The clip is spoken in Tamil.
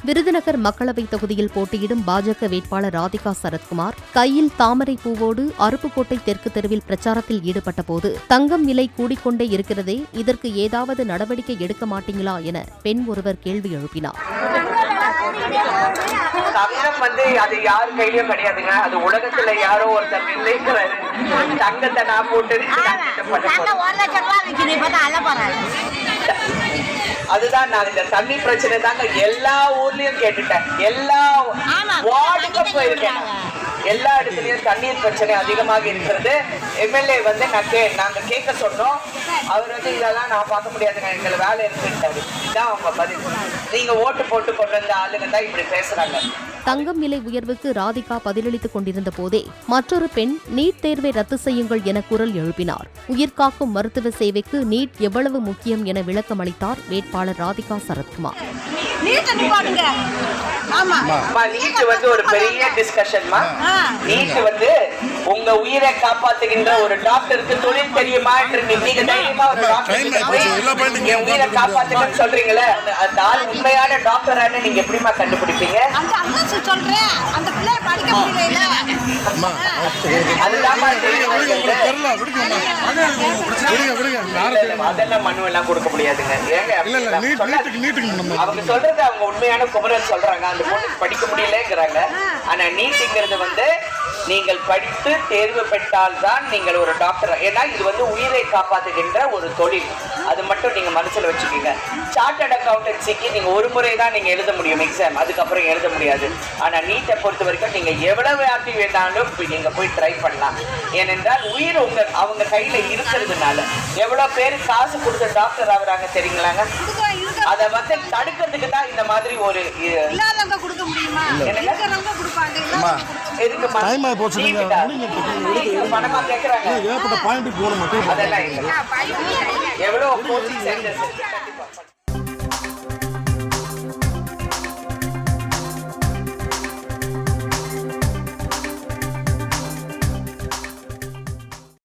விருதுநகர் மக்களவை தொகுதியில் போட்டியிடும் பாஜக வேட்பாளர் ராதிகா சரத்குமார் கையில் தாமரை பூவோடு அருப்புக்கோட்டை தெற்கு தெருவில் பிரச்சாரத்தில் ஈடுபட்டபோது தங்கம் விலை கூடிக்கொண்டே இருக்கிறதே, இதற்கு ஏதாவது நடவடிக்கை எடுக்க மாட்டீங்களா என பெண் ஒருவர் கேள்வி எழுப்பினார். தங்கம் அது யாரு கையிலயும் கிடையாதுங்க. அது உலகத்துல யாரோ ஒருத்தர் நிர்ணயிக்கிறாரு. தங்கத்தை நான் போட்டு அதுதான் நான் இந்த தண்ணி பிரச்சனை தாங்க எல்லா ஊர்லயும் கேட்டுட்டேன். எல்லா வார்டுக்கும் போயிருக்கேன். எல்லா இடத்துலயும் தண்ணீர் பிரச்சனை அதிகமாக இருக்கிறது. எம்எல்ஏ நாங்க கேட்க சொன்னோம். அவர் இதெல்லாம் நான் பார்க்க முடியாதுங்க, எங்களை வேலை இருக்குட்டாரு. இதான் அவங்க பதில். நீங்க ஓட்டு போட்டு கொண்டு வந்த ஆளுங்க தான் இப்படி பேசுறாங்க. தங்கம் விலை உயர்வுக்கு ராதிகா பதிலளித்துக் கொண்டிருந்த போதே மற்றொரு பெண் நீட் தேர்வை ரத்து செய்யுங்கள் என குரல் எழுப்பினார். உயிர்காக்கும் மருத்துவ சேவைக்கு நீட் எவ்வளவு முக்கியம் என விளக்கம் அளித்தார் வேட்பாளர் ராதிகா சரத்குமார். ஒரு பெரிய டிஸ்கஷன்மா. நீட் உங்க உயிரை காப்பாத்துகின்ற ஒரு டாக்டருக்கு தொழில் தெரியுமா என்று நீங்க தைரியமா ஒரு டாக்டர் உயிரை காப்பாத்துங்கன்னு சொல்றீங்களே, அந்த ஆள் உண்மையான டாக்டரானு நீங்க எப்படிமா கண்டுபிடிப்பீங்க? அதெல்லாம் மனு எல்லாம் கொடுக்க முடியாதுங்க. அவங்க சொல்றது அவங்க உண்மையான குமரன் சொல்றாங்க. அந்த பொண்ணு படிக்க முடியலங்கிறாங்க. ஆனா நீட்ங்கிறது நீங்கள் படித்து தேர்வு பெற்றால்தான் நீங்கள் ஒரு டாக்டர். ஏன்னா இது உயிரை காப்பாற்றுகின்ற ஒரு தொழில். அது மட்டும் நீங்க மனசுல வச்சுக்கோங்க. சார்ட்டர்ட் அக்கௌண்டன்சிக்கு நீங்க ஒரு முறை தான் நீங்க எழுத முடியும் எக்ஸாம், அதுக்கப்புறம் எழுத முடியாது. ஆனா நீட்டை பொறுத்த வரைக்கும் நீங்க எவ்வளவு ஆக்டிவ் வேணாலும் நீங்க போய் ட்ரை பண்ணலாம். ஏனென்றால் உயிர் அவங்க கையில இருக்கிறதுனால எவ்வளவு பேர் காசு கொடுத்த டாக்டர் ஆகுறாங்க தெரியுங்களாங்க. அதை தடுக்கிறதுக்கு தான் இந்த மாதிரி ஒரு பணமா கேட்கறாங்க. அதெல்லாம் எவ்வளவு